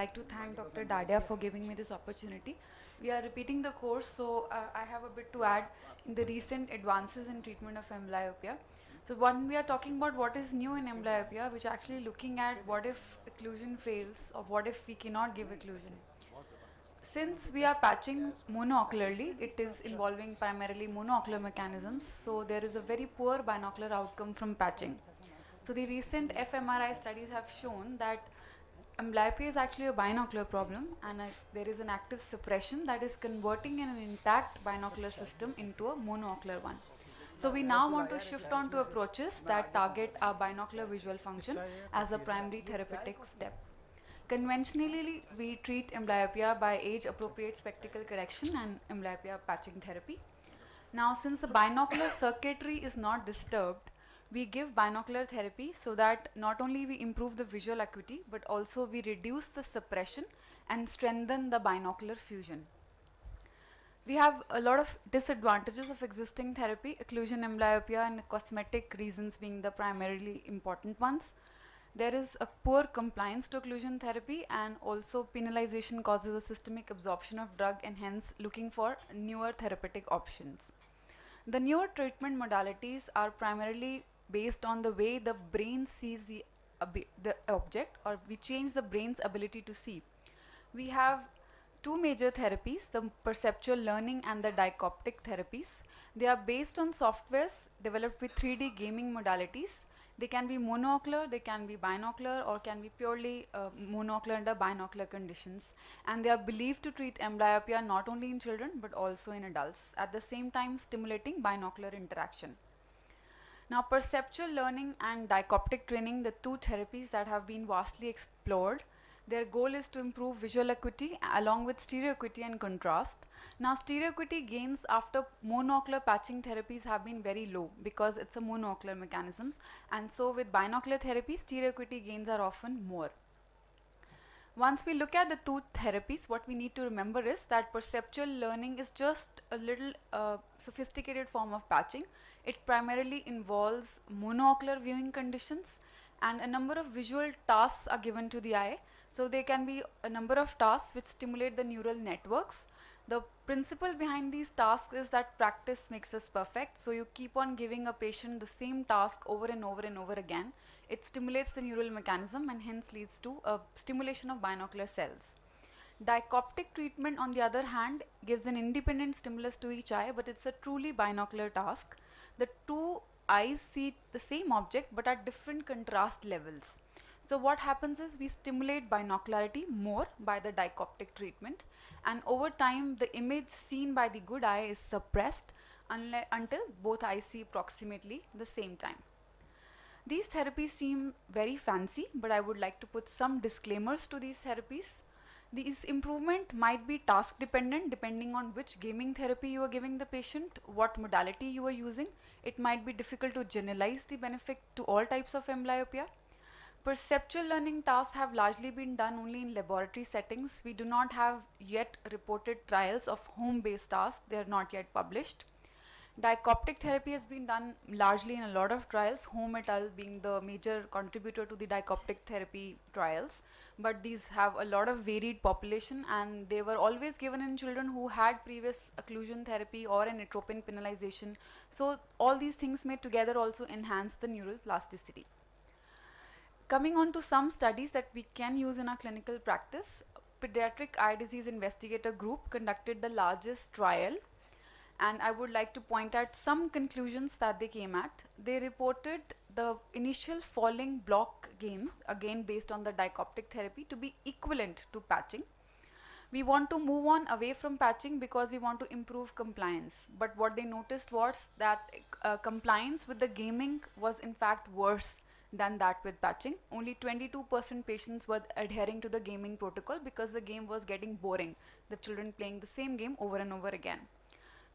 like to thank Dr. Dadia for giving me this opportunity. We are repeating the course, so I have a bit to add in the recent advances in treatment of amblyopia. So when we are talking about what is new in amblyopia, which are actually looking at what if occlusion fails or what if we cannot give occlusion. Since we are patching monocularly, it is involving primarily monocular mechanisms, so there is a very poor binocular outcome from patching. So the recent fMRI studies have shown that amblyopia is actually a binocular problem, and there is an active suppression that is converting an intact binocular system into a monocular one. So we now want to shift on to approaches that target our binocular visual function as the primary therapeutic step. Conventionally, we treat amblyopia by age-appropriate spectacle correction and amblyopia patching therapy. Now, since the binocular circuitry is not disturbed, we give binocular therapy so that not only we improve the visual acuity, but also we reduce the suppression and strengthen the binocular fusion. We have a lot of disadvantages of existing therapy, occlusion amblyopia and cosmetic reasons being the primarily important ones. There is a poor compliance to occlusion therapy, and also penalization causes a systemic absorption of drug and hence looking for newer therapeutic options. The newer treatment modalities are primarily based on the way the brain sees the object, or we change the brain's ability to see. We have two major therapies, the perceptual learning and the dichoptic therapies. They are based on softwares developed with 3D gaming modalities. They can be monocular, they can be binocular, or can be purely monocular under binocular conditions. And they are believed to treat amblyopia not only in children but also in adults, at the same time stimulating binocular interaction. Now, perceptual learning and dichoptic training, the two therapies that have been vastly explored, their goal is to improve visual acuity along with stereo acuity and contrast. Now, stereo acuity gains after monocular patching therapies have been very low because it's a monocular mechanism, and so with binocular therapy, stereo acuity gains are often more. Once we look at the two therapies, what we need to remember is that perceptual learning is just a little sophisticated form of patching. It primarily involves monocular viewing conditions, and a number of visual tasks are given to the eye. So there can be a number of tasks which stimulate the neural networks. The principle behind these tasks is that practice makes us perfect. So you keep on giving a patient the same task over and over and over again. It stimulates the neural mechanism and hence leads to a stimulation of binocular cells. Dichoptic treatment, on the other hand, gives an independent stimulus to each eye, but it's a truly binocular task. The two eyes see the same object but at different contrast levels. So what happens is we stimulate binocularity more by the dichoptic treatment, and over time the image seen by the good eye is suppressed until both eyes see approximately the same time. These therapies seem very fancy, but I would like to put some disclaimers to these therapies. These improvement might be task dependent depending on which gaming therapy you are giving the patient, what modality you are using. It might be difficult to generalize the benefit to all types of amblyopia. Perceptual learning tasks have largely been done only in laboratory settings. We do not have yet reported trials of home-based tasks. They are not yet published. Dichoptic therapy has been done largely in a lot of trials, Home et al. Being the major contributor to the dichoptic therapy trials. But these have a lot of varied population, and they were always given in children who had previous occlusion therapy or an atropine penalization. So all these things may together also enhance the neural plasticity. Coming on to some studies that we can use in our clinical practice, Pediatric Eye Disease Investigator Group conducted the largest trial, and I would like to point out some conclusions that they came at. They reported the initial falling block gain, again based on the dichoptic therapy, to be equivalent to patching. We want to move on away from patching because we want to improve compliance. But what they noticed was that compliance with the gaming was in fact worse than that with patching. Only 22% patients were adhering to the gaming protocol because the game was getting boring. The children playing the same game over and over again.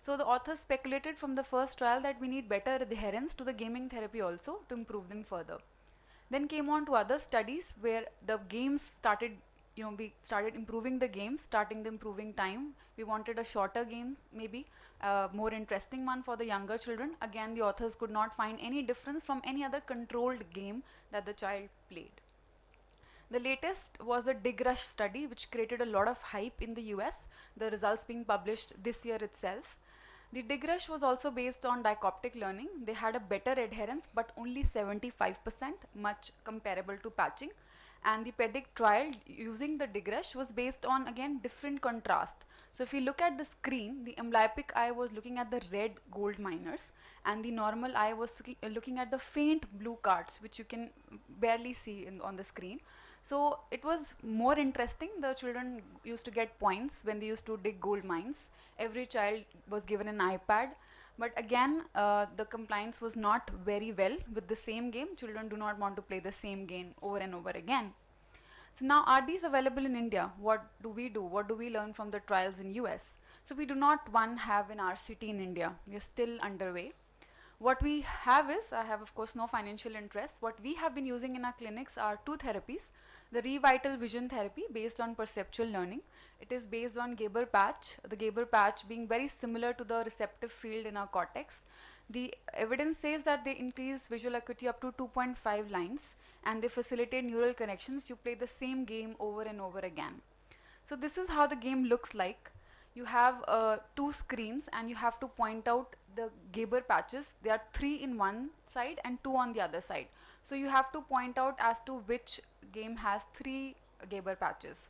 So the authors speculated from the first trial that we need better adherence to the gaming therapy also to improve them further. Then came on to other studies where the games started, we started improving the games, starting the improving time. We wanted a shorter games, maybe a more interesting one for the younger children. Again, the authors could not find any difference from any other controlled game that the child played. The latest was the DigRush study, which created a lot of hype in the US, the results being published this year itself. The DigRush was also based on dichoptic learning. They had a better adherence, but only 75%, much comparable to patching. And the PEDIC trial using the DigRush was based on, again, different contrast. So if you look at the screen, the amblyopic eye was looking at the red gold minors, and the normal eye was looking at the faint blue cards, which you can barely see on the screen. So it was more interesting. The children used to get points when they used to dig gold mines. Every child was given an iPad. But again, the compliance was not very well with the same game. Children do not want to play the same game over and over again. So now, are these available in India? What do we do? What do we learn from the trials in US? So we do not one have an RCT in India. We are still underway. What we have is, I have of course no financial interest. What we have been using in our clinics are two therapies. The Revital Vision Therapy based on perceptual learning. It is based on Gabor patch, the Gabor patch being very similar to the receptive field in our cortex. The evidence says that they increase visual acuity up to 2.5 lines, and they facilitate neural connections. You play the same game over and over again. So this is how the game looks like. You have two screens and you have to point out the Gabor patches. There are 3 in one side and 2 on the other side. So you have to point out as to which game has 3 Gabor patches.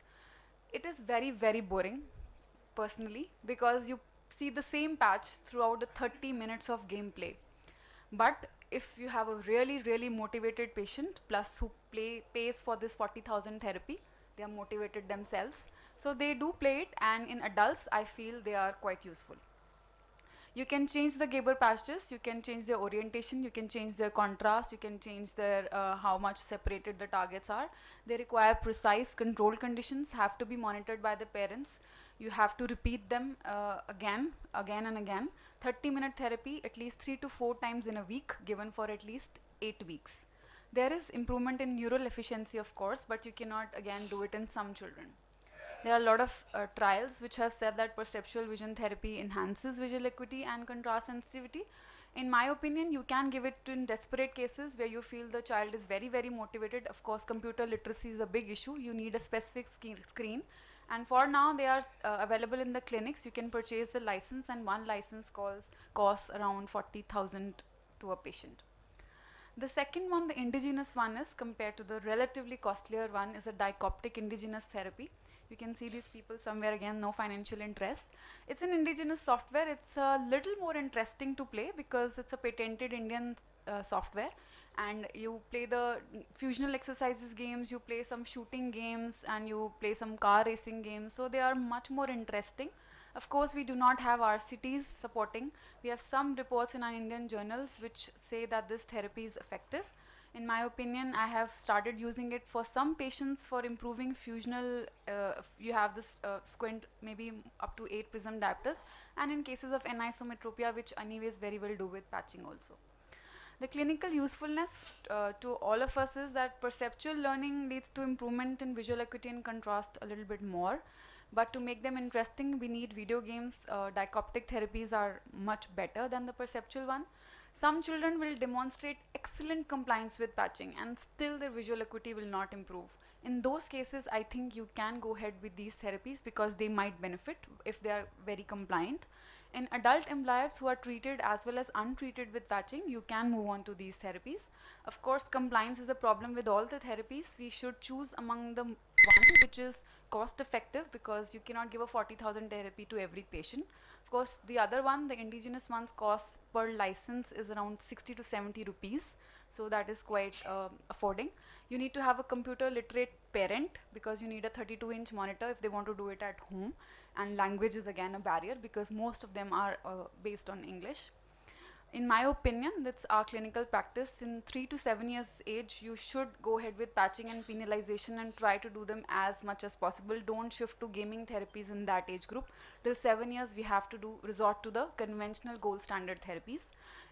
It is very, very boring personally, because you see the same patch throughout the 30 minutes of gameplay. But if you have a really, really motivated patient plus who pays for this 40,000 therapy, they are motivated themselves. So they do play it, and in adults, I feel they are quite useful. You can change the Gabor patches, you can change their orientation, you can change their contrast, you can change their how much separated the targets are. They require precise control conditions, have to be monitored by the parents. You have to repeat them again and again. 30-minute therapy at least 3 to 4 times in a week, given for at least 8 weeks. There is improvement in neural efficiency, of course, but you cannot again do it in some children. There are a lot of trials which have said that perceptual vision therapy enhances visual acuity and contrast sensitivity. In my opinion, you can give it in desperate cases where you feel the child is very, very motivated. Of course, computer literacy is a big issue. You need a specific screen. And for now, they are available in the clinics. You can purchase the license, and one license costs around 40,000 to a patient. The second one, the indigenous one, is compared to the relatively costlier one, is a dichoptic indigenous therapy. You can see these people somewhere, again, no financial interest. It's an indigenous software. It's a little more interesting to play because it's a patented Indian software, and you play the fusional exercises games, you play some shooting games, and you play some car racing games. So they are much more interesting. Of course, we do not have RCTs supporting. We have some reports in our Indian journals which say that this therapy is effective. In my opinion, I have started using it for some patients for improving fusional. You have this squint, maybe up to 8 prism diopters, and in cases of anisometropia, which anyways very well do with patching also. The clinical usefulness to all of us is that perceptual learning leads to improvement in visual acuity and contrast a little bit more. But to make them interesting, we need video games. Dichoptic therapies are much better than the perceptual one. Some children will demonstrate excellent compliance with patching, and still their visual acuity will not improve. In those cases, I think you can go ahead with these therapies because they might benefit if they are very compliant. In adult amblyops who are treated as well as untreated with patching, you can move on to these therapies. Of course, compliance is a problem with all the therapies. We should choose among the one which is cost effective, because you cannot give a 40,000 therapy to every patient. Of course, the other one, the indigenous one's cost per license is around 60 to 70 rupees. So that is quite affording. You need to have a computer literate parent because you need a 32-inch monitor if they want to do it at home. And language is again a barrier because most of them are based on English. In my opinion, that's our clinical practice. In 3 to 7 years age, you should go ahead with patching and penalization and try to do them as much as possible. Don't shift to gaming therapies in that age group. Till 7 years, we have to resort to the conventional gold standard therapies.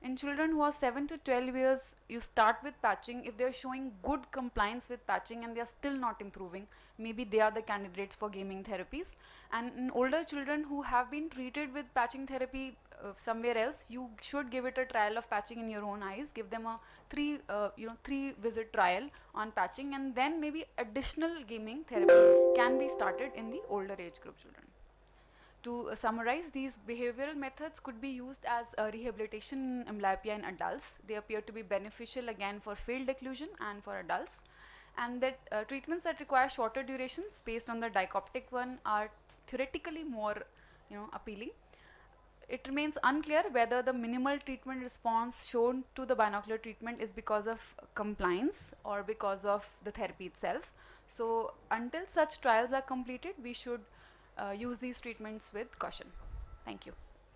In children who are 7 to 12 years, you start with patching. If they're showing good compliance with patching and they're still not improving, maybe they are the candidates for gaming therapies. And in older children who have been treated with patching therapy somewhere else, you should give it a trial of patching in your own eyes. Give them a 3 visit trial on patching, and then maybe additional gaming therapy can be started in the older age group children. To summarize, these behavioral methods could be used as a rehabilitation in amblyopia in adults. They appear to be beneficial again for failed occlusion and for adults. And that treatments that require shorter durations based on the dichoptic one are theoretically more, appealing. It remains unclear whether the minimal treatment response shown to the binocular treatment is because of compliance or because of the therapy itself. So until such trials are completed, we should use these treatments with caution. Thank you.